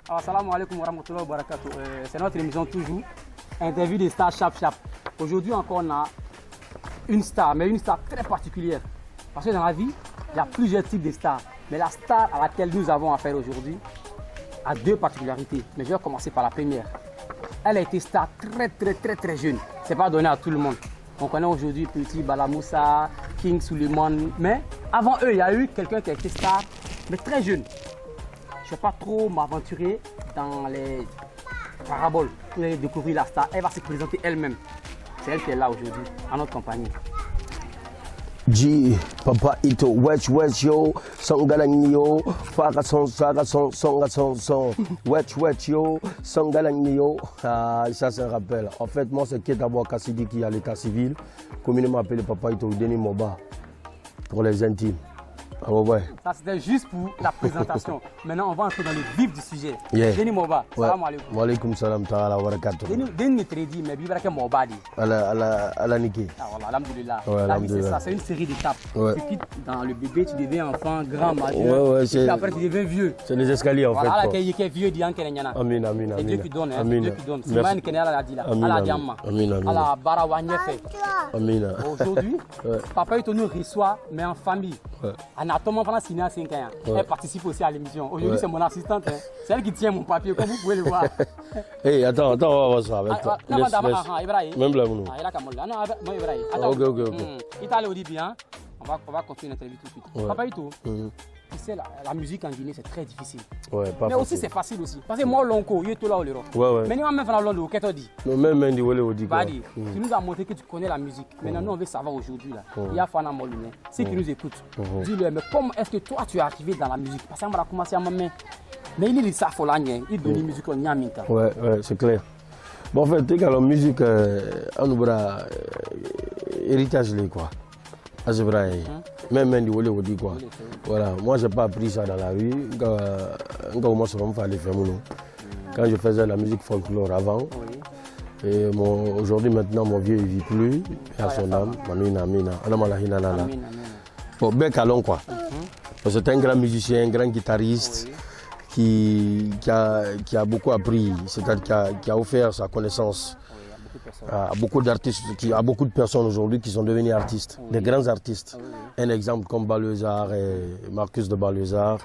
Assalamu alaikum wa rahmatullahi wa barakatuh. C'est notre émission toujours, interview des stars Chap Chap. Aujourd'hui encore on a une star, mais une star très particulière. Parce que dans la vie, il y a plusieurs types de stars. Mais la star à laquelle nous avons affaire aujourd'hui a deux particularités. Mais je vais commencer par la première. Elle a été star très jeune. C'est pas donné à tout le monde. On connaît aujourd'hui Petit Balamoussa, King Suleiman. Mais avant eux, il y a eu quelqu'un qui a été star, mais très jeune. Je ne vais pas trop m'aventurer dans les paraboles pour aller découvrir la star. Elle va se présenter elle-même. C'est elle qui est là aujourd'hui, en notre compagnie. G, Papa Ito, Wedge yo, Songalang yo, Faka son, Wedge yo, Songalang yo. Ah, ça c'est un rappel. En fait, moi c'est Ketabo Kassidi qui est à l'état civil, communément appelé Papa Ito Denis Moba, pour les intimes. Ah ouais. Ça c'était juste pour la présentation. Maintenant on va entrer dans le vif du sujet. Yeah. Denis Moba, salam alaikum. Wa alaikum salam ta'ala wa barakatuh. Denis Tredi, mais Bibarake Moba dit. À Niki. Ah voilà, alhamdoulilah. Ouais, La vie c'est ça, c'est une série d'étapes. Ouais. Tu quittes dans le bébé, tu deviens enfant, grand, majeur. Ouais, et puis après tu deviens vieux. C'est les escaliers en fait. Voilà, qui est vieux, dit Ankenyana. Amin, amin, C'est amin. Dieu qui donne, hein. Amin. Dieu qui donne. C'est Merci. Man Kenyala la dit là. Amin, Allah amin. Diamma. Amin, amin. Allah Barawagnefe. Amin. Aujourd'hui, Ouais. Papa Ito nous reçoit, mais en famille. Ouais. Anatomie pendant 5 ans. Ouais. Elle participe aussi à l'émission. Aujourd'hui, Ouais. c'est mon assistante. Hein. C'est elle qui tient mon papier, comme vous pouvez le voir. Hey, attends, on va voir ça avec toi. Non, madame, Ibrahim. Même là, nous. Ah, il a qu'à me le dire. Non, non, Ibrahim. Attends. Ok. Il t'a allé au début, hein. On va continuer l'interview tout de suite. Ouais. Papa Ito, Mhm. tu sais, la musique en Guinée, c'est très difficile. Ouais, pas Mais facile. aussi, c'est facile aussi. Parce que moi, l'onco, il est tout là au l'euro. Ouais. Mais nous, on va même faire l'onco, qu'est-ce que tu dis? Non, même dit, ouais, dit quoi. Badi, tu nous as montré que tu connais la musique. Maintenant, nous, on veut savoir aujourd'hui. Il y a Fana Moluné. Si tu nous écoutes, dis-le, mais comment est-ce que toi, tu es arrivé dans la musique? Parce qu'on va commencer à m'amener. Mais il est ça, il donne la musique au Nyaminka. Ouais, c'est clair. Bon, en fait, tu sais, la musique, on oublie héritage, quoi. Ah, c'est vrai. Même dit, ouais, dit quoi. Voilà, moi, je n'ai pas appris ça dans la rue. Quand je faisais la musique folklore avant. Et aujourd'hui, maintenant, mon vieux, il ne vit plus. Et à son âme, Manouina, Amina, Anamalahina, Nana. Bon, bec à long, quoi. C'est un grand musicien, un grand guitariste qui a beaucoup appris, c'est-à-dire qui a offert sa connaissance à beaucoup d'artistes, à beaucoup de personnes aujourd'hui qui sont devenus artistes, des grands artistes. Un exemple comme Balezar et Marcus de Balezar,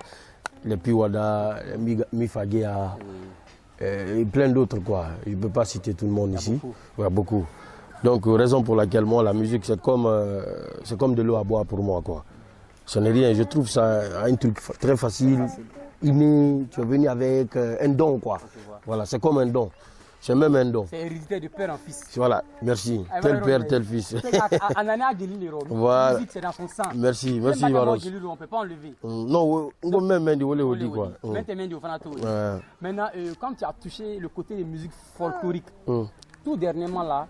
les Piwada, Mifagea. Et plein d'autres quoi. Je ne peux pas citer tout le monde ici. Ouais, beaucoup. Donc raison pour laquelle moi la musique c'est comme de l'eau à boire pour moi quoi. Ce n'est rien. Je trouve ça un truc très facile, inné. Tu es venu avec un don quoi. Voilà, c'est comme un don. C'est même un don. C'est hérédité de père en fils. Voilà, merci. Tel père, tel fils. Voilà. La musique c'est dans son sang. Merci, Varos. Varos. On ne peut pas enlever. Non, on peut même dire quoi. Maintenant, quand tu as touché le côté des musiques folkloriques, tout dernièrement là,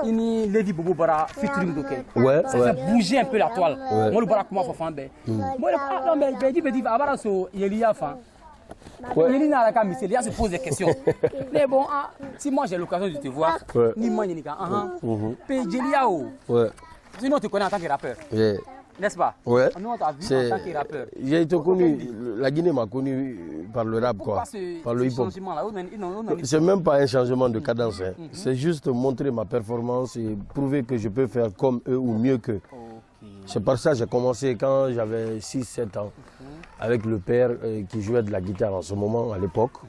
il y a Lady Bobo Bara featuring Doké. Ouais. Ça fait bouger un peu la toile. Moi, le Bara comment faut faire moi, non mais dis, Abara so il y a fan. Il y a se pose des questions. Mais bon, si moi j'ai l'occasion de te voir, ni moi ni sinon tu connais en tant que rappeur. N'est-ce pas? Ouais. Nous on t'a vu en tant que rappeur. J'ai été connu, la Guinée m'a connu par le rap quoi, par le hip-hop. C'est même pas un changement de cadence, hein. C'est juste montrer ma performance et prouver que je peux faire comme eux ou mieux qu'eux. C'est par ça que j'ai commencé quand j'avais 6-7 ans, avec le père qui jouait de la guitare en ce moment, à l'époque.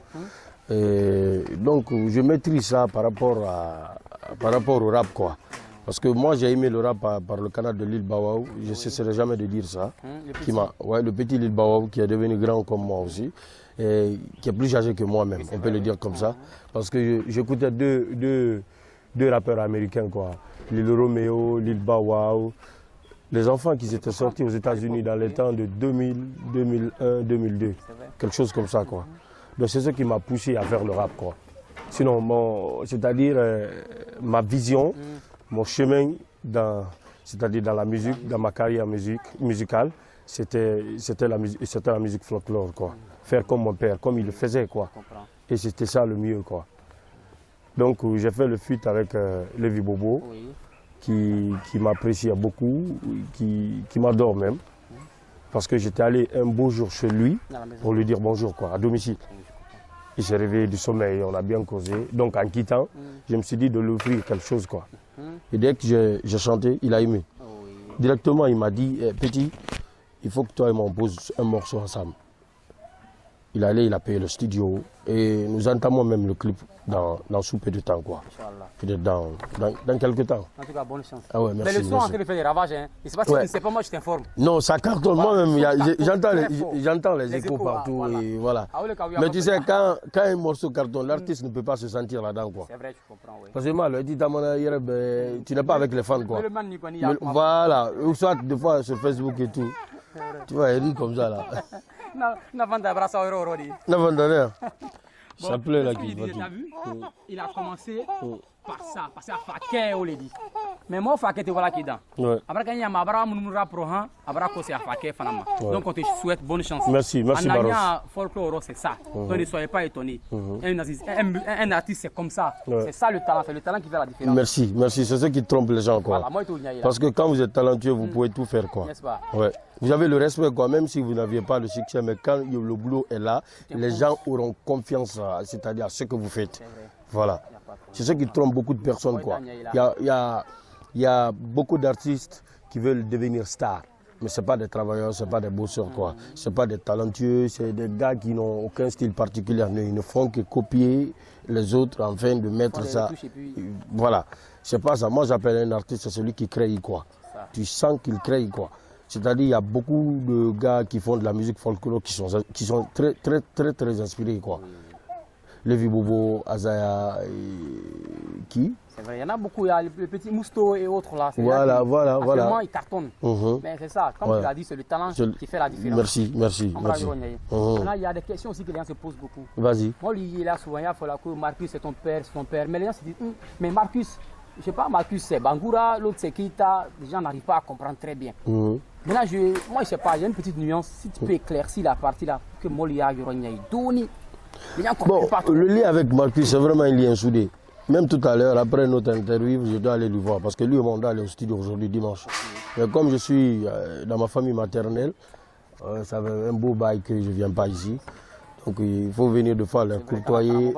Donc je maîtrise ça par rapport au rap quoi. Parce que moi j'ai aimé le rap par le canal de Lil Bawaou, je ne cesserai jamais de dire ça. Le petit Lil Bawaou qui est devenu grand comme moi aussi, et qui est plus âgé que moi-même, on peut le dire comme ça. Parce que j'écoutais deux rappeurs américains, quoi. Lil Romeo, Lil Bawaou, les enfants qui étaient sortis aux États-Unis dans les temps de 2000, 2001, 2002, quelque chose comme ça, quoi. Donc c'est ce qui m'a poussé à faire le rap, quoi. Sinon, c'est-à-dire ma vision, mon chemin, c'est-à-dire dans la musique, dans ma carrière musicale, c'était la musique folklore, quoi. Faire comme mon père, comme il le faisait, quoi. Et c'était ça le mieux, quoi. Donc j'ai fait le feat avec Lévi Bobo, Oui. qui m'apprécie beaucoup, qui m'adore même. Parce que j'étais allé un beau jour chez lui Dans la maison. pour lui dire bonjour, quoi, à domicile. Il s'est réveillé du sommeil, on a bien causé. Donc en quittant, je me suis dit de lui offrir quelque chose, quoi. Et dès que j'ai chanté, il a aimé. Oui. Directement, il m'a dit, Petit, il faut que toi et moi on pose un morceau ensemble. Il allait, il a payé le studio et nous entamons même le clip dans sous peu de temps, quoi. Inch'Allah. Peut-être dans quelques temps. En tout cas, bonne chance. Ah ouais, merci. Mais le son est en merci. train de faire des ravages. Hein. Il se passe Ouais. que c'est pas moi, je t'informe. Non, ça cartonne. Moi-même, j'entends très fort. les Les échos échos, partout. voilà. Et voilà. Ah oui, le Kaouya Mais va tu faire- sais, quand un morceau cartonne, l'artiste ne peut pas se sentir là-dedans, quoi. C'est vrai, je comprends, oui. Parce que moi, le dit, tu n'es pas avec les fans, quoi. Mais le man n'y connaît Mais pas. voilà, ou soit des fois sur Facebook et tout. Tu vois, il rit comme ça, là. Na vente abraça au euro Rodi. L'avant-dernière. Ça Bon, plaît, là, qu'est-ce qui qu'il dit, t'as vu? Il a commencé par ça, parce que Faké, on l'a dit. Mais moi, Faké, tu vois là qui est dedans. Ouais. Après, quand il y a ma bras, mon numéro pro, après, c'est Faké, Fanama. Donc, on te souhaite bonne chance. Merci, merci, En Baros. alliant folklore, c'est ça. Donc, ne soyez pas étonnés. Un artiste, c'est comme ça. Ouais. C'est ça le talent, c'est le talent qui fait la différence. Merci, merci. C'est ce qui trompe les gens, quoi. Voilà, moi, tout là. Parce que quand vous êtes talentueux, vous pouvez tout faire, quoi. N'est-ce pas? Ouais. Vous avez le respect, quoi, même si vous n'aviez pas le succès, mais quand le boulot est là, les gens auront confiance, c'est-à-dire à ce que vous faites. C'est vrai. Voilà. C'est ce qui trompe beaucoup de personnes, quoi. Il y a beaucoup d'artistes qui veulent devenir stars, mais ce pas des travailleurs, ce pas des bosseurs, quoi. Ce pas des talentueux, c'est des gars qui n'ont aucun style particulier. Ils ne font que copier les autres afin de mettre Faut les ça. retoucher, puis- Voilà. C'est pas ça. Moi, j'appelle un artiste, c'est celui qui crée, quoi. Ça. Tu sens qu'il crée, quoi. C'est-à-dire, il y a beaucoup de gars qui font de la musique folklore qui sont très, très, très, très inspirés, quoi. Lévi Bobo, Azaya, qui C'est vrai, il y en a beaucoup, il y a le petit Mousto et autres là. Voilà, voilà, voilà. Actuellement, ils cartonnent. Mais c'est ça, comme Voilà. tu l'as dit, c'est le talent Je- qui fait la différence. Merci, merci, On va merci. dire, on y est. Mhm. Maintenant, il y a des questions aussi que les gens se posent beaucoup. Vas-y. Moi, lui, il est là souvent, il y a que Marcus, c'est ton père, c'est ton père. Mais les gens se disent, mais Marcus, je sais pas, Marcus, c'est Bangoura, l'autre, c'est Keita. Les gens n'arrivent pas à comprendre très bien. Mhm. Maintenant, moi, je sais pas, il y a une petite nuance. Si tu peux éclaircir la partie là, que Molia, Yoronyaï, Doni. Les gens ne Bon, comprennent pas. le lien avec Marcus, c'est vraiment un lien soudé. Même tout à l'heure, après notre interview, je dois aller lui voir parce que lui et moi, on doit aller au studio aujourd'hui, dimanche. Mais comme je suis dans ma famille maternelle, ça fait un beau bail que je ne viens pas ici. Donc il faut venir de fois les courtoyer.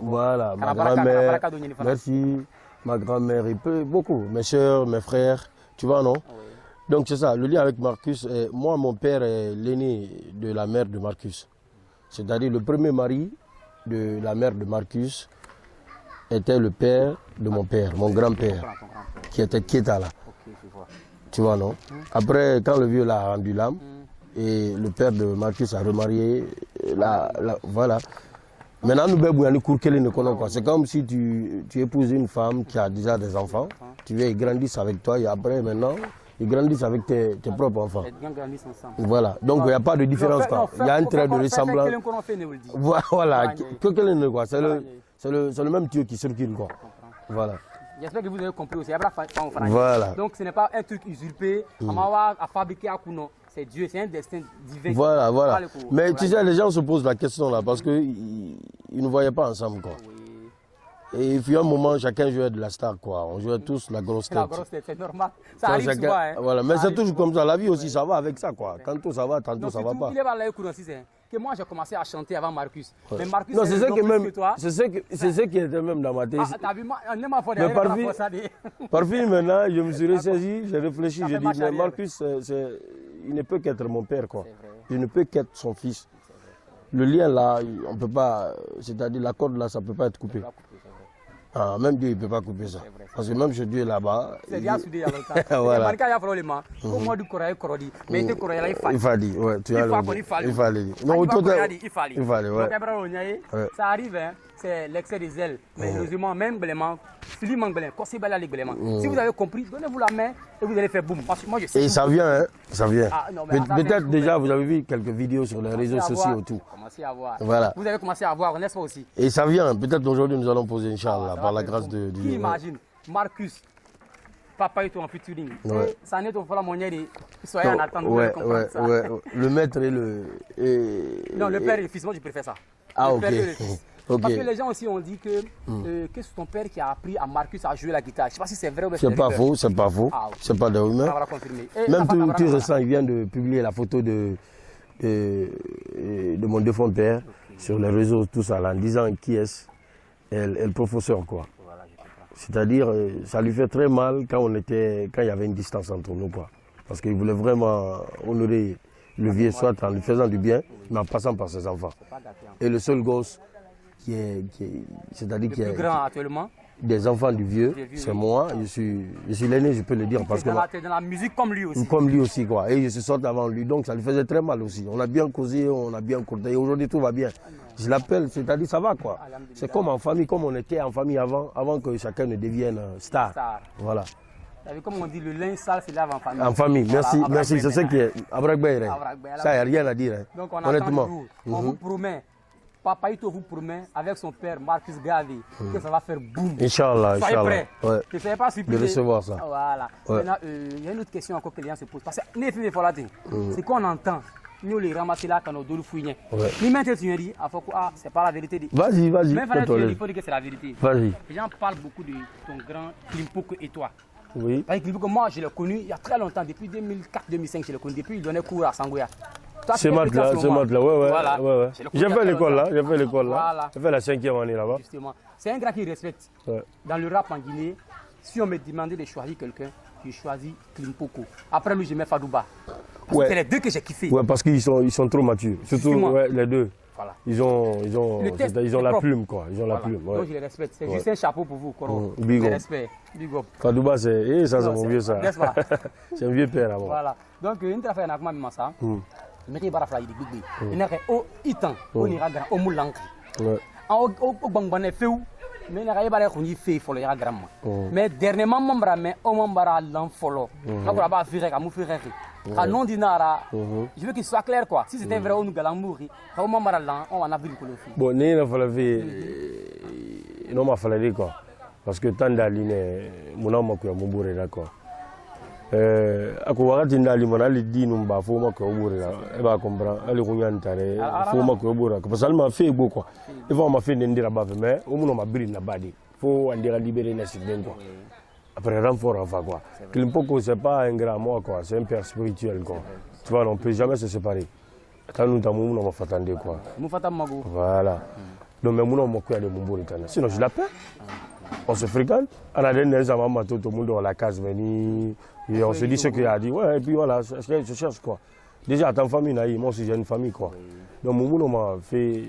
Voilà, ma grand-mère, merci, ma grand-mère, il peut beaucoup, mes soeurs, mes frères, tu vois, non? Donc c'est ça, le lien avec Marcus, moi, mon père est l'aîné de la mère de Marcus. C'est-à-dire le premier mari de la mère de Marcus était le père de mon père, mon grand-père, qui était Keita là. Tu vois, non? Après, quand le vieux l'a rendu l'âme, et le père de Marcus a remarié, voilà. Maintenant, nous c'est comme si tu épouses une femme qui a déjà des enfants, tu viens, ils grandissent avec toi, et après, maintenant, ils grandissent avec tes propres enfants. Voilà, donc il n'y a pas de différence. Il y a un trait de ressemblance. Voilà, quoi. C'est le même Dieu qui circule, quoi. Voilà. J'espère que vous avez compris aussi. Voilà. Donc ce n'est pas un truc usurpé, à fabriquer à Kuno. C'est Dieu, c'est un destin divin. Voilà, voilà. Mais tu sais, les gens se posent la question là parce qu'ils ne voyaient pas ensemble, quoi. Et il fut un moment, chacun jouait de la star, quoi. On jouait tous la grosse tête. La grosse tête, c'est normal. Ça arrive chacun, souvent, hein. Voilà, mais c'est toujours comme ça. La vie aussi, ça va avec ça, quoi. Tantôt ça va, tantôt ça va pas. Il est là, que moi j'ai commencé à chanter avant Marcus. Mais Marcus, non, c'est ce que même, toi. c'est ce qui était même dans ma tête. T'as vu, on n'est pas mais par fin, maintenant, je me suis ressaisi, j'ai réfléchi, j'ai dit, mais Marcus, il ne peut qu'être mon père, quoi. Je ne peux qu'être son fils. Le lien là, on peut pas, c'est-à-dire la corde là, ça peut pas être coupé. Ah, même Dieu, il ne peut pas couper ça. Parce que même chez Dieu là-bas. C'est bien soudé avec ça. Voilà. Il fallait, ouais, tu as le il fallait. Non, il fallait, ouais. Ça arrive, hein, c'est l'excès des ailes. Mais heureusement, même Blément, si vous avez compris, donnez-vous la main et vous allez faire boum. Moi, je sais. Et ça vient, hein, ça vient. Peut-être déjà, vous avez vu quelques vidéos sur les réseaux sociaux et tout. Voilà. Vous avez commencé à voir, n'est-ce pas aussi? Et ça vient, peut-être aujourd'hui nous allons poser, Inch'Allah, par la grâce de Dieu. Qui imagine Marcus, papa est en featuring. Ça n'est pas la monnaie de soyez en attente. Ouais. Le maître et le. Non, le père et le fils, moi je préfère ça. Ah, ok. Ok. Parce que les gens aussi ont dit que c'est ton père qui a appris à Marcus à jouer la guitare. Je ne sais pas si c'est vrai ou pas. C'est pas faux, c'est pas faux. Ah, okay. C'est pas de On rumeur. va confirmer. Et Même tout voilà. récent, il vient de publier la photo de mon défunt père sur les réseaux, tout ça, là, en disant qui est le professeur, quoi. Voilà, je comprends. C'est-à-dire, ça lui fait très mal quand il y avait une distance entre nous, quoi. Parce qu'il voulait vraiment honorer le vieux, soit en lui faisant du bien, mais en passant par ses enfants. Pas gâté, hein. Et le seul gosse Le plus grand actuellement. des enfants du vieux, c'est moi. Je suis l'aîné, je peux le dire, parce que T'es dans la musique comme lui aussi. comme lui aussi, quoi. Et je suis sorti avant lui, donc ça lui faisait très mal aussi. On a bien causé, on a bien courté. Aujourd'hui, tout va bien. Je l'appelle, c'est-à-dire ça va, quoi. C'est comme en famille, comme on était en famille avant que chacun ne devienne star. Voilà. Comme on dit, le linge sale, c'est lave en famille. En famille, merci, Voilà, merci. C'est ce qui est. Abrakbay, Abrakbay, ça, il n'y a rien à dire. Hein. Donc, on honnêtement. attend de vous. On vous promet, Papaito vous promet, avec son père Marcus Garvey, que ça va faire boum. Inch'Allah, Soyez Inch'Allah. prêts. Ouais. Ne soyez pas surpris. De recevoir ça. Voilà. Ouais. Maintenant, il y a une autre question encore que les gens se posent. Parce que c'est qu'on entend. Nous les ramasser là quand on doit le fouiller. Ni maintenant tu dis, c'est pas la vérité. Vas-y. Même il faut dire que c'est la vérité. Vas-y. Les gens parlent beaucoup de ton grand Klimpoko et toi. Oui. Parce que Klimpoko, moi je l'ai connu il y a très longtemps, depuis 2004-2005, je l'ai connu. Depuis il donnait cours à Sangoya. C'est Matla, ouais. Voilà. Ouais. J'ai fait l'école là, Voilà. J'ai fait la 5e année là-bas. Justement. C'est un grand qui respecte. Ouais. Dans le rap en Guinée, si on me demandait de choisir quelqu'un, je choisis Klimpoko. Après lui, je mets Fadouba. C'est les deux que j'ai kiffé. Ouais, parce qu'ils sont trop matures. Surtout les deux. Voilà. Ils ont la plume, quoi. Ils ont la plume. Ouais. Donc je les respecte. C'est juste un chapeau pour vous, Koro. Big up. Respect. Big up. Fadouba, c'est mon vieux ça. C'est un vieux père là-bas. Voilà. Donc, une affaire n'a pas mis ça. Je vais barafla il big. Il n'a au itan, on ira grand au moulank. Au bangbane feu, mais n'a pas l'air fait pour le grand. Mais dernièrement, mon bras, mais au mon bras l'enfolo. Quand on va faire comme faire. À non dinara, je veux qu'il soit clair quoi. Si c'était vrai, on nous galamourir. Au mon bras là, on va vivre le fil. Bon, n'est pas fallu non m'a fallu quoi. Parce que tant d'aline, mon nom m'a mouré d'accord. Ako wakati ndali mona ali dinu mba fo ma ko buri e ba comprendre ali ko nyantare fo ma ko buri parce que ma fait beau quoi il faut ma fait ndira ba mais o muno ma biri na badi faut andira libérer na sidem quoi après renfort enfin quoi Klimpoko c'est pas un grand mot quoi c'est un père spirituel quoi tu vois on peut jamais se séparer tant nous tamu muno ma fatande quoi voilà donc mais muno mo ko de mon buri tana sinon je l'appelle on se fréquente on a des amants tout le monde dans la case veni. Et on se dit ce qu'il a dit, ouais, et puis voilà, je cherche quoi. Déjà, ta famille, moi aussi j'ai une famille quoi. Donc, mon monde m'a fait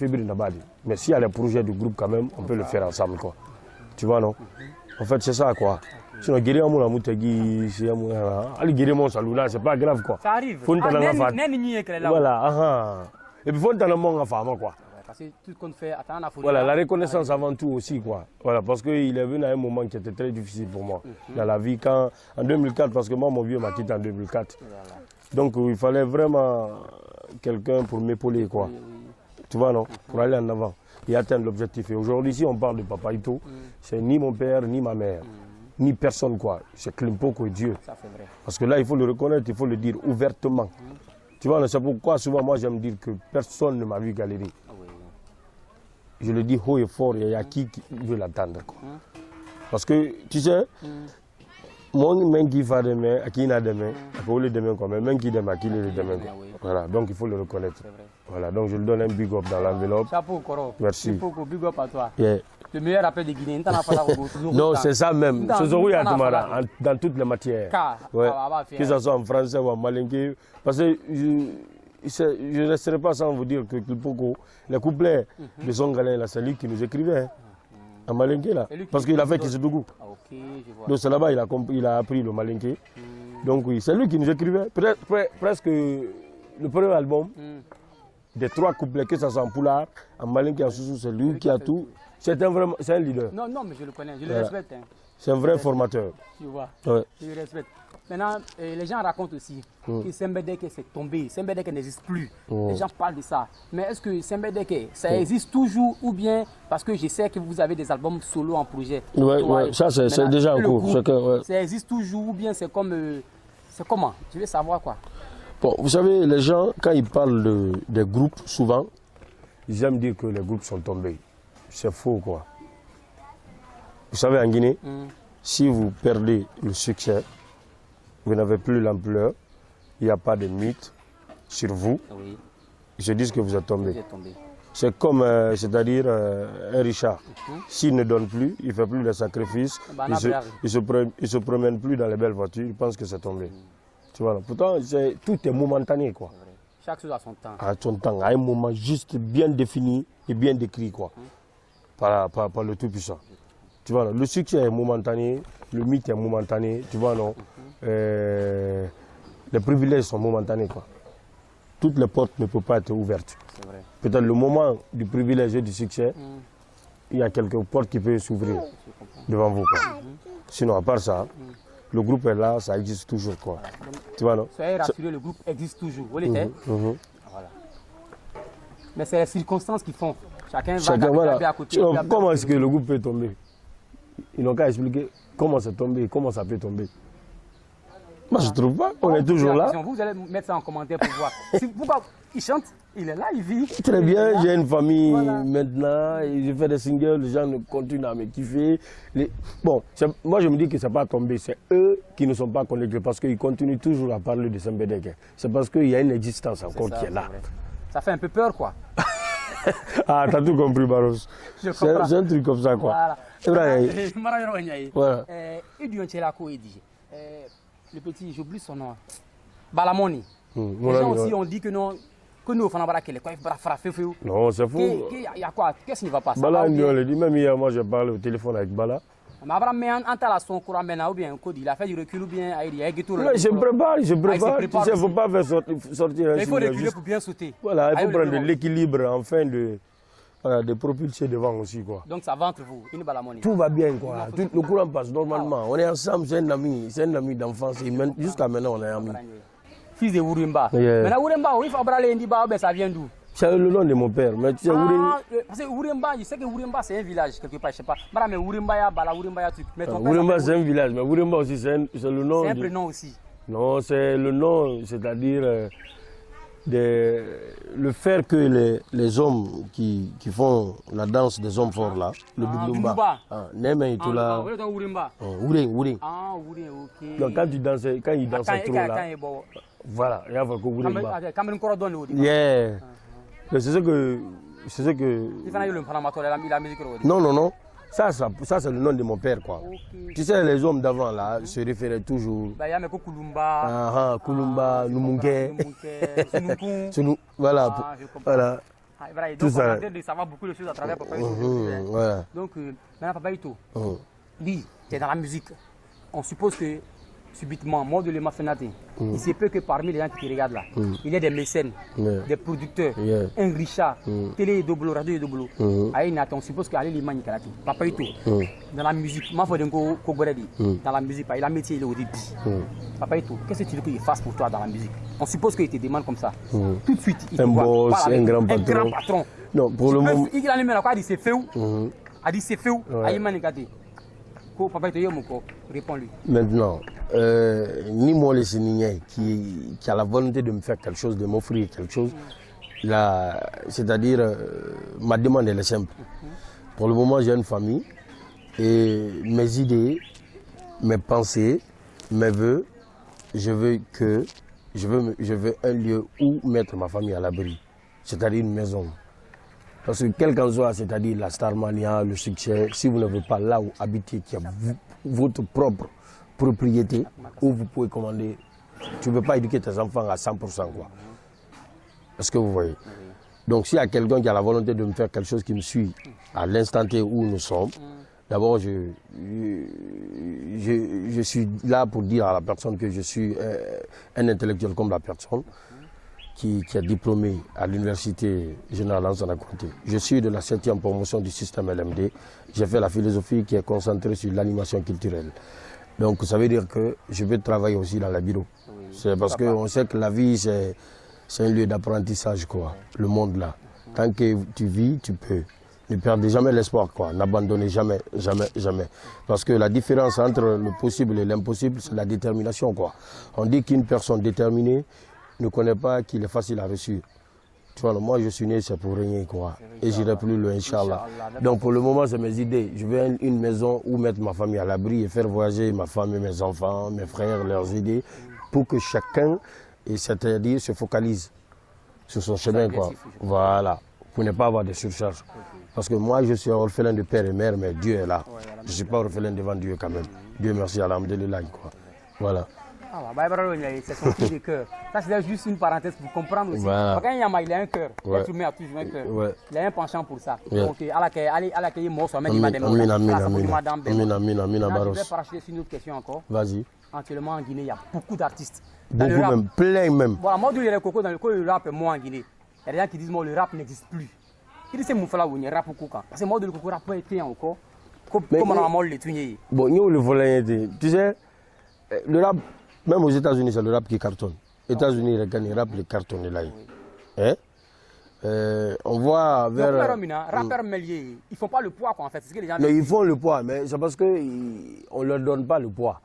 briller badi. Mais s'il y a les projets du groupe quand même, on peut le faire ensemble quoi. Tu vois, non? En fait, c'est ça quoi. Sinon, guérir mon amour, allez guérir mon salut là, c'est pas grave quoi. Ça arrive. Voilà, et puis, il faut que tu aies mon femme quoi. Parce que tout ce qu'on fait, voilà, la reconnaissance avant tout aussi quoi. Voilà, parce qu'il est venu à un moment qui était très difficile pour moi dans la vie en 2004, parce que moi mon vieux m'a quitté en 2004. Voilà. Donc il fallait vraiment quelqu'un pour m'épauler quoi. Tu vois non, pour aller en avant et atteindre l'objectif. Et aujourd'hui si on parle de Papaito, c'est ni mon père ni ma mère, ni personne quoi. C'est Klimpoko et Dieu. Ça, c'est vrai. Parce que là il faut le reconnaître, il faut le dire ouvertement. Tu vois, c'est pourquoi souvent moi j'aime dire que personne ne m'a vu galérer. Je le dis haut et fort, il y a qui veut l'attendre. Parce que, tu sais, mon main qui va demain, à qui n'a demain, à qui le demain comme même qui demain, à qui le demain. Voilà, donc il faut le reconnaître. Voilà, donc je le donne un big up dans l'enveloppe. Chapeau, Koro. Merci. Big up à toi. Yeah. Le meilleur rappel des Guinéens, non, c'est ça même. C'est Zorouya Toumara, dans toutes les matières. Ouais. Que ce soit en français ou en malinké. Parce que je ne resterai pas sans vous dire que Klimpoko, les couplets de son galin, c'est lui qui nous écrivait. En malinké là. Parce qu'il a fait Kissidougou. Donc c'est là-bas il a appris le malinké. Donc oui, c'est lui qui nous écrivait. Presque le premier album, des 3 couplets, que ce soit en Poulard, en malinké, en Soussou, c'est lui qui a tout. C'est un leader. Non, mais je le connais, je le respecte. Hein. C'est un vrai formateur. Tu vois, ouais. Je le respecte. Maintenant, les gens racontent aussi que Sembedeke s'est tombé, Sembedeke n'existe plus. Les gens parlent de ça. Mais est-ce que Sembedeke, ça existe toujours ou bien parce que je sais que vous avez des albums solo en projet? Oui, ça c'est déjà en cours. Ça existe toujours ou bien c'est comme... c'est comment? Tu veux savoir quoi? Bon, vous savez, les gens, quand ils parlent des groupes, souvent, j'aime dire que les groupes sont tombés. C'est faux, quoi. Vous savez, en Guinée, si vous perdez le succès, vous n'avez plus l'ampleur, il n'y a pas de mythe sur vous, Oui, ils se disent que vous êtes tombé. vous êtes tombé. C'est comme, c'est-à-dire un Richard. S'il ne donne plus, il ne fait plus de sacrifices, il ne se promène plus dans les belles voitures, il pense que c'est tombé. Tu vois, pourtant, tout est momentané, quoi. Chaque chose a son temps. À son temps, à un moment juste bien défini et bien décrit, quoi, par le Tout-Puissant. Tu vois, le succès est momentané, le mythe est momentané, tu vois, non. Les privilèges sont momentanés, quoi. Toutes les portes ne peuvent pas être ouvertes. Peut-être le moment du privilège et du succès, il y a quelques portes qui peuvent s'ouvrir devant vous, quoi. Sinon, à part ça, le groupe est là, ça existe toujours, quoi. Tu vois, non? Soyez rassurés, le groupe existe toujours. Vous l'étiez? Voilà. Mais c'est les circonstances qui font. Chacun va voilà. à côté. Comment est-ce que le groupe peut tomber? Ils n'ont qu'à expliquer comment c'est tombé, comment ça peut tomber. Moi, je ne trouve pas. On est toujours là. Vous allez mettre ça en commentaire pour voir. Pourquoi il chante, il est là, il vit. Très bien, j'ai une famille maintenant, et je fais des singles, les gens continuent à me kiffer. Bon, moi je me dis que ce n'est pas tombé, c'est eux qui ne sont pas connectés parce qu'ils continuent toujours à parler de Sembedeke. C'est parce qu'il y a une existence encore qui est là. Ça fait un peu peur, quoi. Ah, t'as tout compris, Baros. C'est un truc comme ça, quoi. Voilà. Le petit, j'oublie son nom. Balamoni. Les gens aussi ont dit que non. Que nous, on a qu'il est non, c'est fou. Il y a quoi? Qu'est-ce qui ne va pas? Bala, on le dit. Même hier, moi, j'ai parlé au téléphone avec Bala. Mais son courant maintenant, ou bien il a fait du recul, ou bien il y a je prépare. Tu sais, il ne faut pas faire sortir un. Il faut reculer pour bien sauter. Voilà, il faut prendre de l'équilibre afin de propulser devant aussi, quoi. Donc ça va entre vous, une balamoni. Tout va bien, quoi. Le courant passe normalement. On est ensemble, c'est un ami d'enfance. Jusqu'à maintenant, on est amis. Fils de Wurimba. Maintenant, Wurimba, il faut abraler Ndiba, ça vient d'où? C'est le nom de mon père. Mais tu sais, parce que Wurimba, je sais que Wurimba c'est un village quelque part, je sais pas. Mais Wurimba, Bala, Wurimba, truc. Wurimba c'est un village, mais Wurimba aussi c'est le nom. C'est un prénom aussi. Non, c'est le nom, c'est-à-dire le faire que les hommes qui font la danse des hommes forts là, le Bidumba. Neme tout là. Wuring. Ah, Wuring, ok. Donc quand ils dansent trop là. Voilà, il y a que Wurimba. Yeah. C'est ce que. Non. Ça c'est le nom de mon père, quoi. Okay. Tu sais, les hommes d'avant, là, se référaient toujours. Il y a Kulumba. Kulumba, Numunke. Voilà. Voilà. Tout ça. De savoir beaucoup de choses à travers Papa Ito. Voilà. Donc, maintenant, Papa Ito, lui, tu es dans la musique. On suppose que, subitement, mort de l'Ema Fenati, il se peut que parmi les gens qui te regardent là, il y a des mécènes, des producteurs, un Richard, télé et double, radio et double. On suppose qu'Ali Limani Karati, Papa Ito, dans la musique, dans la musique, il a un métier, il est au début. Papa Ito, qu'est-ce que tu veux qu'il fasse pour toi dans la musique? On suppose qu'il te demande comme ça. Tout de suite, il un boss, un grand patron. Non, pour le moment. Il a dit, il s'est fait où? Il dit, c'est fait où? Aïmani Kati. Papa Ito, réponds-lui. Maintenant, ni moi les Sénégalais qui a la volonté de me faire quelque chose, de m'offrir quelque chose, c'est-à-dire ma demande elle est simple. Pour le moment j'ai une famille et mes idées, mes pensées, mes vœux, je veux un lieu où mettre ma famille à l'abri, c'est-à-dire une maison. Parce que quel qu'en soit, c'est-à-dire la Starmania, le succès, si vous n'avez pas là où habiter, qui a votre propre propriété, où vous pouvez commander, tu ne peux pas éduquer tes enfants à 100%, quoi. Est-ce que vous voyez? Donc s'il y a quelqu'un qui a la volonté de me faire quelque chose qui me suit à l'instant T où nous sommes, d'abord je suis là pour dire à la personne que je suis un intellectuel comme la personne, qui est diplômé à l'université générale Lansana Conté. Je suis de la 7e promotion du système LMD. J'ai fait la philosophie qui est concentrée sur l'animation culturelle. Donc ça veut dire que je vais travailler aussi dans les bureaux. C'est parce qu'on sait que la vie c'est un lieu d'apprentissage, quoi. Le monde là. Tant que tu vis, tu peux. Ne perdez jamais l'espoir, quoi. N'abandonnez jamais. Parce que la différence entre le possible et l'impossible, c'est la détermination, quoi. On dit qu'une personne déterminée ne connaît pas qu'il est facile à réussir. Tu vois, moi je suis né, c'est pour rien, quoi. Et j'irai plus loin, Inch'Allah. Donc pour le moment, c'est mes idées. Je veux une maison où mettre ma famille à l'abri et faire voyager ma femme et mes enfants, mes frères, leurs idées, pour que chacun, c'est-à-dire, se focalise sur son chemin, quoi. Voilà, pour ne pas avoir de surcharge. Parce que moi, je suis orphelin de père et mère, mais Dieu est là. Je ne suis pas orphelin devant Dieu quand même. Dieu merci, alhamdulillah, quoi. Voilà. C'est son cri de cœur. Ça, c'est juste une parenthèse pour comprendre aussi. Voilà. Quand il a un cœur, l'être humain a toujours un cœur. Il a un penchant pour ça. Donc, allez, il mort sur même madame. Je vais paracheter sur une autre question encore. Vas-y. Actuellement, en Guinée, il y a beaucoup d'artistes. Beaucoup même, plein même. Voilà, moi, il y a les cocos dans le rap, moi en Guinée. Il y a des gens qui disent que le rap n'existe plus. Ils disent que c'est mon rap pour quoi. Parce que moi, le coco rap pas été encore. Comment on a mort le tuer. Bon, nous, le volet, tu sais, le rap, même aux États-Unis, c'est le rap qui cartonne. Les États-Unis, le rap, le cartonne là. Hein? On voit vers. Les rappeurs mêliers, ils font pas le poids, quoi, en fait. Ce que les gens non, ils font le poids, mais c'est parce qu'on ne leur donne pas le poids.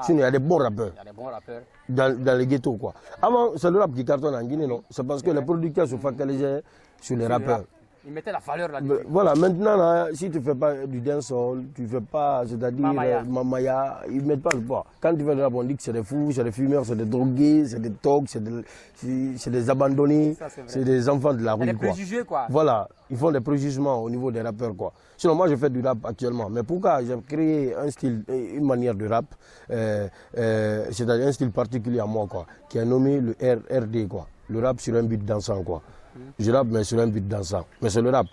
Sinon, il y a des bons rappeurs. Il y a des bons rappeurs. Dans les ghettos, quoi. Avant, c'est le rap qui cartonne en Guinée, non? C'est parce que les producteurs se focalisaient sur les rappeurs. Ils mettaient la valeur là-dessus. Voilà, maintenant, là, si tu ne fais pas du dancehall, tu ne fais pas, c'est-à-dire Mamaya, ils ne mettent pas le poids. Quand tu fais du rap, on dit que c'est des fous, c'est des fumeurs, c'est des drogués, c'est des tocs, c'est des abandonnés, c'est des enfants de la rue. Des préjugés, quoi. Voilà, ils font des préjugements au niveau des rappeurs, quoi. Sinon, moi, je fais du rap actuellement. Mais pourquoi j'ai créé un style, une manière de rap, c'est-à-dire un style particulier à moi, quoi, qui est nommé le RD, quoi. Le rap sur un beat dansant, quoi. Je rappe, mais sur un beat dansant. Mais c'est le rap.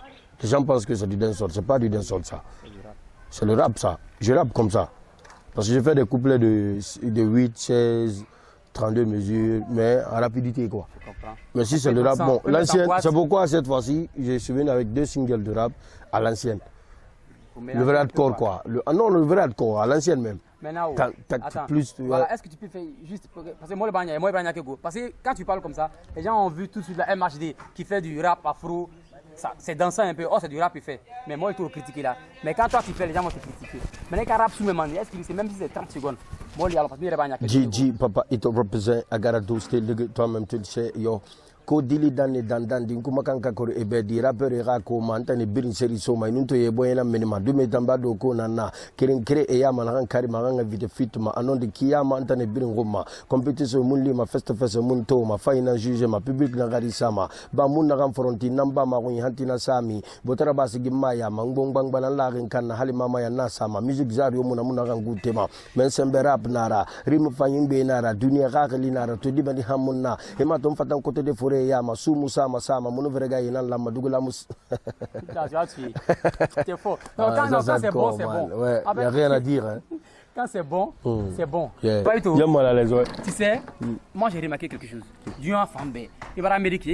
Les gens pensent que c'est du dancehall. C'est pas du dancehall, ça. C'est le rap, ça. Je rappe comme ça. Parce que je fais des couplets de 8, 16, 32 mesures, mais en rapidité, quoi. Mais si c'est le rap, bon, l'ancienne, c'est pourquoi cette fois-ci, je suis venu avec 2 singles de rap à l'ancienne. Le vrai hardcore, quoi. Non, le vrai hardcore, à l'ancienne même. Maintenant, plus, voilà, est-ce que tu peux faire juste. Parce que moi, parce que quand tu parles comme ça, les gens ont vu tout de suite la MHD qui fait du rap afro. C'est dansant un peu. Oh, c'est du rap, il fait. Mais moi, il faut critiquer là. Mais quand toi, tu fais, les gens vont te critiquer. Maintenant, quand rap sous mes mains, est-ce que c'est même si c'est 30 secondes? Moi, il y a la Gigi, papa, it represent Agarado, toi-même, tu le sais, yo. Ko dili dan din kuma kan ka kor ebedi rapper ga ko man tan birin seri so mai nunto ye boyena menima dume tamba do ko nanna kirin kire e yama kan kari ma kan vite fit ma anon de kiyama tan birin goma competition mun li ma fest mun to ma final juge ma public na gari sama ba mun na kan fronti namba ma ko hantina sami botara ba sigi ma ya mangbong bang balan la kan kan hali mama ya na sama music zari mun na kan gutema men sembe rap nara rim fanyin be nara dunia ga kali nara to dibani hamunna e ma ton fatan côté de ya masumu sama mon verga ina la madugula mus. C'est faux. Quand c'est bon, c'est bon. Ouais, il n'y a rien à dire. Hein. Quand c'est bon, c'est bon. Pas du tout. Tu sais, moi j'ai remarqué quelque chose. Durant Fambé, il va en Amérique,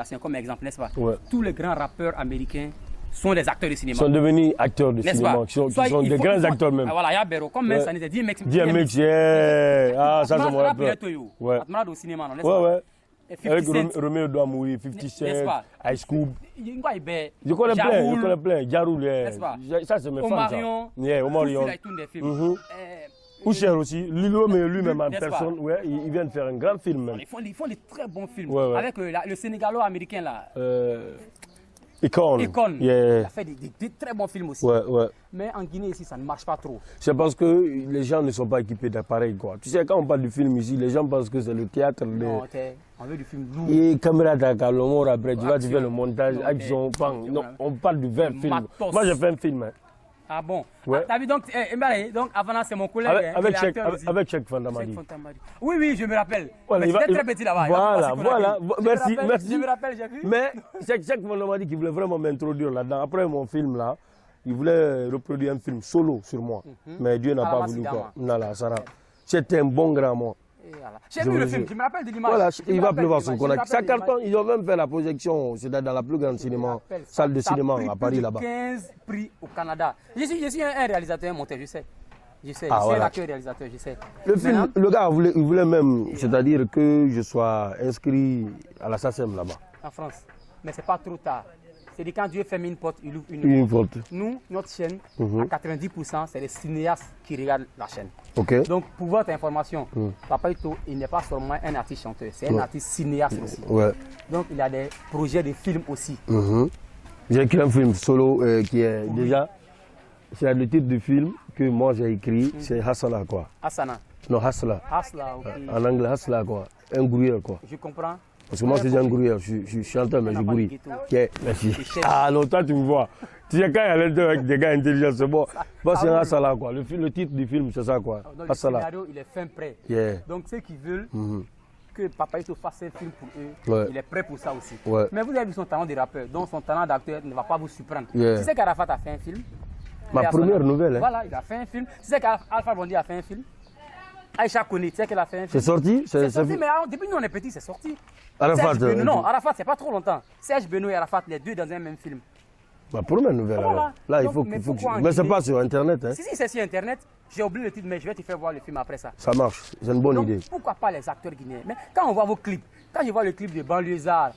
c'est comme exemple, n'est-ce pas? Tous les grands rappeurs américains sont des acteurs de cinéma. Sont devenus acteurs de cinéma, qui sont des grands acteurs même. Voilà, il y a Béro, comme même ça, il y a DMX, yeah. Ah, ça c'est mon rappeur. Ouais. Au cinéma, n'est-ce pas? Ouais. Avec Romeo Douamoui, 50 Cent, Ice Cube. Je connais plein. Jaroul, ça c'est mes fans. Omarion. Yeah, Omarion. Oucher aussi. Lilo, mais lui-même en personne, ouais, il vient de faire un grand film. Même. Ils font des très bons films. Avec le Sénégalo-américain là. Icon. Yeah. Il a fait des très bons films aussi. Ouais. Mais en Guinée ici, ça ne marche pas trop. C'est parce que les gens ne sont pas équipés d'appareils, quoi. Tu sais, quand on parle du film ici, les gens pensent que c'est le théâtre. Non, on veut du film lourd. Et caméra d'Akalomor, après, tu vas faire le montage, action, non, on parle du vrai film. Moi, j'ai fait un film. Hein. Ah bon? Ouais. T'as vu donc avant c'est mon collègue. Avec Cheikh Fandamadi. Oui, je me rappelle. Ouais, c'était très petit là-bas. Voilà. Merci. Je me rappelle, j'ai vu. Mais Cheikh Fandamadi qui voulait vraiment m'introduire là-dedans. Après mon film là, il voulait reproduire un film solo sur moi. Mais Dieu n'a pas voulu quoi. C'était un bon grand mot. J'ai vu le film, je me rappelle de l'image. Voilà, il va pleuvoir sur Konak. Ça cartonne, ils ont même fait la projection, c'est dans la plus grande salle de cinéma à Paris là-bas. 15 prix au Canada. Je suis un réalisateur, un monteur, je sais. Je suis voilà. un acteur réalisateur, je sais. Le gars il voulait même, c'est-à-dire que je sois inscrit à la SACEM là-bas. En France. Mais c'est pas trop tard. C'est-à-dire quand Dieu ferme une porte, il ouvre Une porte. Nous, notre chaîne, à 90%, c'est les cinéastes qui regardent la chaîne. Ok. Donc, pour votre information, Papa Ito, il n'est pas seulement un artiste chanteur, c'est un artiste cinéaste aussi. Ouais. Donc, il a des projets de films aussi. J'ai écrit un film solo qui est déjà, c'est le titre du film que moi j'ai écrit, c'est Hassala quoi. Asana. Non, Hassala. Hasla, ok. En anglais, Hassala quoi. Un grouilleur quoi. Je comprends. Parce que moi, c'est un grouilleur, je suis chanteur, mais je grouille. Ok, merci. chef. Ah non, toi, tu me vois. Tu sais, quand il y a l'intérieur avec des gars intelligents, c'est bon. Moi, c'est Hassala, quoi. Le titre du film, c'est ça, quoi. Donc, le scénario, il est fin prêt. Yeah. Donc, ceux qui veulent que Papa Ito fasse un film pour eux, Ouais. il est prêt pour ça aussi. Ouais. Mais vous avez vu son talent de rappeur, donc son talent d'acteur ne va pas vous surprendre. Yeah. Tu sais qu'Arafat a fait un film. Ma première nouvelle, hein. Voilà, il a fait un film. Tu sais qu'Alpha Blondy a fait un film. Aïcha Kone, tu sais qu'elle a fait un film. C'est sorti? C'est sorti, mais depuis nous on est petits, c'est sorti. Arafat, Serge Benoît, non, Arafat, c'est pas trop longtemps. Serge Benoît et Arafat, les deux dans un même film. Ma première nouvelle, Voilà. alors. Là, il Donc, faut, mais il faut que... pourquoi Mais c'est engueuler? pas sur Internet, hein. Si, c'est sur Internet. J'ai oublié le titre, mais je vais te faire voir le film après ça. Ça marche, c'est une bonne Donc, idée. pourquoi pas les acteurs guinéens? Mais quand on voit vos clips, quand je vois le clip de Banlieusard,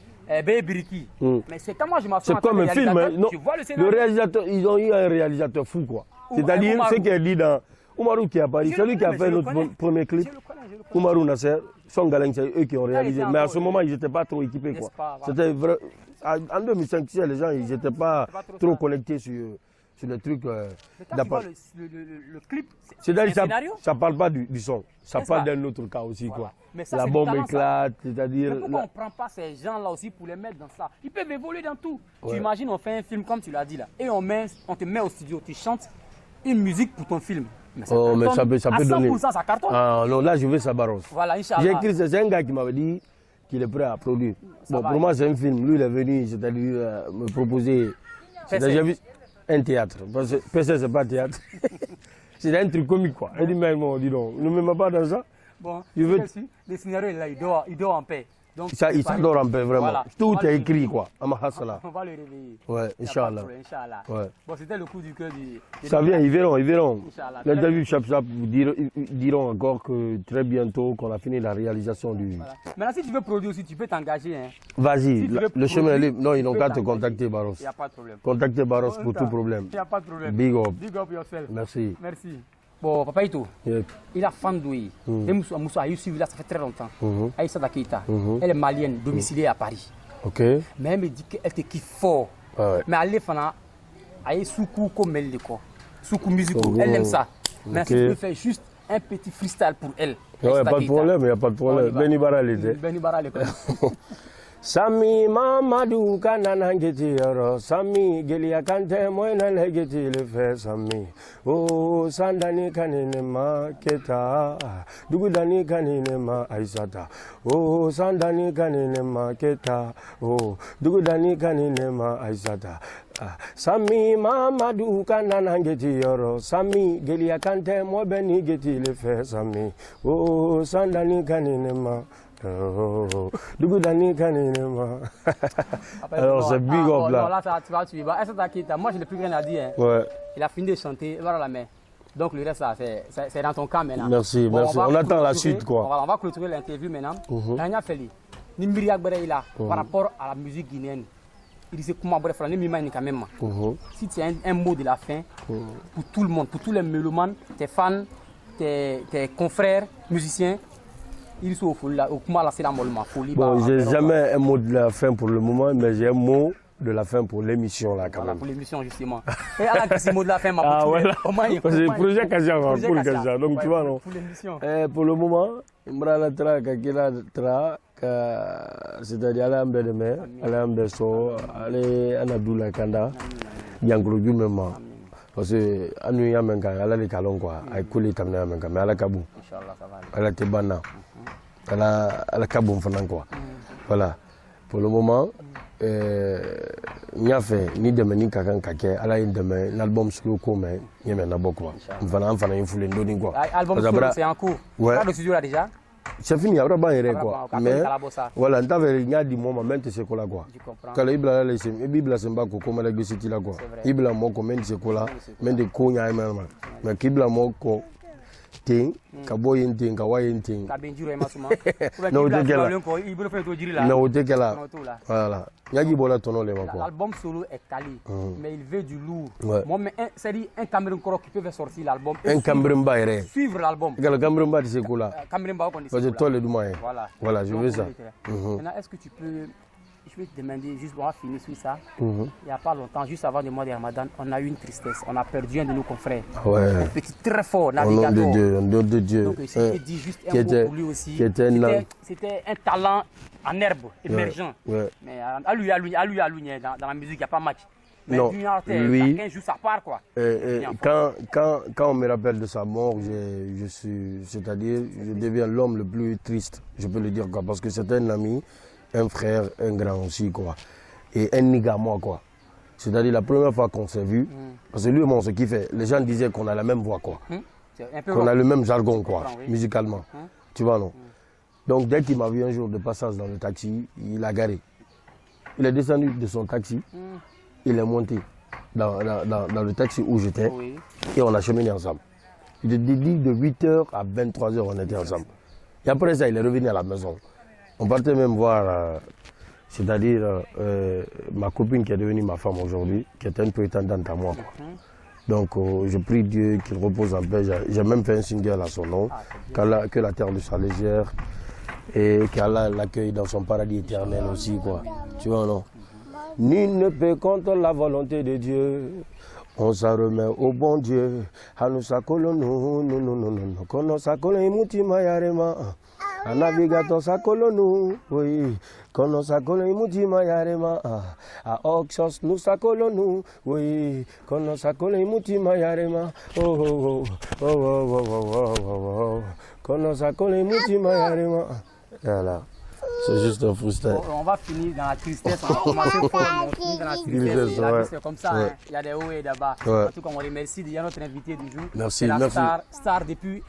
Biriki, mais c'est quand moi je m'assois C'est comme un film, hein. Non, je vois le le scénario. réalisateur, ils ont eu un réalisateur fou, quoi. C'est-à-dire, Oumarou. ce qui est dit dans... Oumarou qui est à Paris, Je celui le qui a connais, fait je le notre connais. premier clip. Je le connais. Oumarou Nasser, son galeng, c'est eux qui ont réalisé. était Mais à encore- ce moment, ils n'étaient pas trop équipés, N'est-ce quoi. pas, voilà. C'était vrai. En 2005, tu sais, les gens, ils n'étaient pas pas trop trop ça. connectés sur les trucs. Mais quand tu vois le clip, c'est un C'est-à-dire, scénario. ça ne parle pas du son, ça N'est-ce parle pas? d'un autre cas aussi, Voilà. quoi. Mais ça, La c'est du bombe talent, ça. éclate, c'est-à-dire. Mais pourquoi on ne prend pas ces gens-là aussi pour les mettre dans ça? Ils peuvent évoluer dans tout. Ouais. Tu imagines, on fait un film comme tu l'as dit là, et on te met au studio, tu chantes une musique pour ton film. Mais ça Oh, mais cartonne. ça peut à donner. 100%, ça cartonne. Ah non, là, je vais Sabaros. Voilà, J'ai Inch'Allah. écrit, c'est un gars qui m'avait dit qu'il est prêt à produire. Ça Bon, va, pour moi, c'est un film. Lui, il est venu, c'est-à-dire me proposer. C'est-à-dire, j'ai vu un théâtre. Parce que PC, c'est pas théâtre. C'est un truc comique, quoi. Il dit, mais bon, dis donc, ne me mets pas dans ça. Bon, Je veux- le scénario est là, il dort en paix. Donc, Ça, il s'adore en paix, vraiment. Voilà. Tout On va est le écrit, réveiller. quoi. À ma hassala. On va le réveiller. Ouais, Y a pas de Inch'Allah. problème, Inch'Allah. Ouais. Bon, c'était le coup du cœur du. Ça vient, ils verront, ils verront. Inch'Allah. L'interview Chap Chap vous diront encore que très bientôt, qu'on a fini la réalisation du. Voilà. Maintenant, si tu veux produire aussi, tu peux t'engager. Hein. Vas-y, Si tu veux le chemin est libre. Non, ils tu n'ont peux qu'à te t'engager. contacter, Baros. Il n'y a pas de problème. Contactez Baros pour tout problème. Il n'y a pas de problème. Big up. Big up yourself. Merci. Merci. Bon, Papa Ito, Yep. il a Fandoui. Et Moussa a eu suivi là, ça fait très longtemps. Aïssa Dakita, elle est malienne, domiciliée à Paris. Ok. Mais elle me dit qu'elle te kiffe fort. Ah ouais. Mais elle est fan, elle est soukou comme elle, quoi. Soukou musical, Oh. elle aime ça. Mais Ok. si tu peux faire juste un petit freestyle pour elle. Il n'y a Aïssa pas de Dakita. problème, il n'y a pas de On y problème. va. Benny Bara l'était. Benny Bara, l'école. Sami Mamadou Kanana Geti Yoro Sami Gelia Kante Moina Legeti Le Fe Sami Oh Sandani Kanine Ma Keta Dugudani Kanine Ma Aisata Oh Sandani Kanine Ma Keta Oh Dugudani Kanine Ma Aisata Sami Mamadou Kanana Geti Yoro Sami Gelia Kante Moibeni Geti Le Fe Sami Oh Sandani Kanine Ma Oh, alors c'est big up là. Là, ça, tu vas tuer. Aïssa Dakita, moi, j'ai le plus grand à dire. Hein. Ouais. Il a fini de chanter, voilà la main. Donc le reste, là, c'est dans ton camp maintenant. Merci, merci. On attend la suite, quoi. On va clôturer l'interview maintenant. Nanya Feli, Nimbiri Agbere là, par rapport à la musique guinéenne. Il disait comment bref, quand même. Si tu as un mot de la fin pour tout le monde, pour tous les mélomanes, tes fans, tes confrères, musiciens, ils sont au Kuma la folie. Bon, j'ai jamais un mot de la fin pour le moment, mais j'ai un mot de la fin pour l'émission là quand Voilà, même. pour l'émission justement. Et à la mot de la fin, ma Ah ouais là. Parce C'est projet Kaja, donc tu vois non. Pour l'émission. Pour le moment, Imrala Tra Kakila Tra, c'est-à-dire Alain Bedeme, Alain Besso, Alain Anadoula Kanda, Yankroju même. Parce que Anu Yamenka, elle a les calons quoi, elle coule les tamna Yamenka, mais elle a Kabou. Inch'Allah, ça va aller. Elle a Tebana. Elle a Kabou Fanan quoi. Voilà. Pour le moment, n'y a fait ni demain ni kakan kake, elle a une demain, l'album slow comme il y a maintenant beaucoup. Enfin, il faut les donner quoi. Album c'est en cours. Ouais. Pas de studio là déjà. C'est fini, après pas y quoi. Mais Calabosa. voilà, on t'avait rien dit moi, même c'est quoi là quoi. Je comprends. Quand Ibla les Ibla c'est pas comme la guisiti là quoi. Ibla mo comment c'est quoi là, mais de konya même. Mais Ibla mo ko Ting, Kaboy Ting, Kawaii Ting. Non, voilà. L'album solo est calé, mais il veut du lourd. Moi, c'est un Cameroun qui peut faire sortir l'album. Un Cameroun Bayré. Suivre l'album. Le Cameroun Bayré, c'est quoi là? Cameroun Bayré, c'est toi le domaine. Voilà, je veux ça. Maintenant, est-ce que tu peux. Je vais te demander, juste pour finir sur ça. Il n'y a pas longtemps, juste avant le mois de Ramadan, on a eu une tristesse. On a perdu un de nos confrères. Un petit très fort navigateur. Au nom de Dieu. Donc, c'était dit juste un mot pour lui aussi. C'était un talent en herbe, émergent. Mais à lui, dans la musique, il n'y a pas match. Mais non, lui, chacun joue sa part, quoi. Quand on me rappelle de sa mort, c'est-à-dire, je deviens l'homme le plus triste, je peux le dire, quoi, parce que c'est un ami, un frère, un grand aussi, quoi. Et un nigga, moi, quoi. C'est-à-dire, la première fois qu'on s'est vu, parce que lui et moi, on se kiffait. Les gens disaient qu'on a la même voix, quoi. Qu'on a le même jargon, quoi, musicalement. Tu vois, non? Donc, dès qu'il m'a vu un jour de passage dans le taxi, il a garé. Il est descendu de son taxi, il est monté dans le taxi où j'étais, et on a cheminé ensemble. Il dit de 8h à 23h, on était ensemble. Et après ça, il est revenu à la maison. On partait même voir, c'est-à-dire ma copine qui est devenue ma femme aujourd'hui, qui est une prétendante à moi. Donc je prie Dieu qu'il repose en paix. J'ai même fait un single à son nom, que la terre lui soit légère et qu'Allah l'accueille dans son paradis éternel aussi, quoi. Tu vois, non? Nul ne peut contre la volonté de Dieu. On s'en remet au bon Dieu. Un navigateur s'acolonu, oui. Quand on s'accole, il dit Mayarema. À Oxos, nous s'accolons, oui. Quand on s'accole, il dit Mayarema. Oh, oh, oh, oh, oh, oh, oh, oh. Quand on s'accole, il dit Mayarema. Voilà. C'est juste un freestyle. On va finir dans la tristesse. On va commencer fort, on finit dans la tristesse. La tristesse comme ça, hein. Il y a des hauts et des bas. En tout cas, on remercie déjà notre invité du jour. Merci, la merci. Star depuis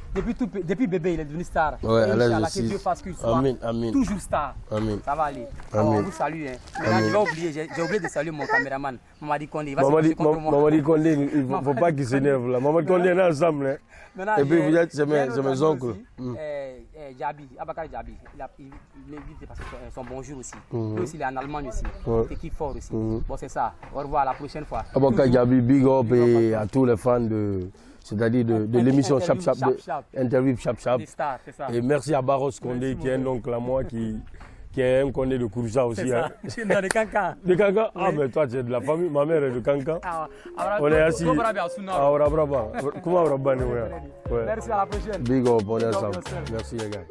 bébé, il est devenu star. Ouais, Inch'Allah, que Dieu fasse qu'il soit toujours star. Amen. Ça va aller. Alors, on vous salue. Hein. Maintenant, j'ai oublié de saluer mon caméraman, Mamadi Kondé. Il va se passer contre moi. Mamadi Kondé, il ne faut pas qu'il s'énerve là. Mamadi Kondé est ensemble. Hein. Maintenant, et puis vous êtes, c'est mes oncles. Djabi, Abakar Djabi, il dit parce que son bonjour aussi. Lui aussi, il est en Allemagne aussi. Il kiffe fort aussi. Bon, c'est ça. Au revoir, la prochaine fois. Abakar Djabi, big up et à tous les fans c'est-à-dire de l'émission Chap Chap, Interview Chap Chap. Et merci à Barros Kondé qui est un oncle à moi qui est un Kondé de Kourja aussi. Hein. Je suis dans le Kankan. De Kankan? Ah, mais toi, tu es de la famille. Ma mère est de Kankan. On est assis. Merci, à la prochaine. Big up, on est ensemble. Merci, les gars.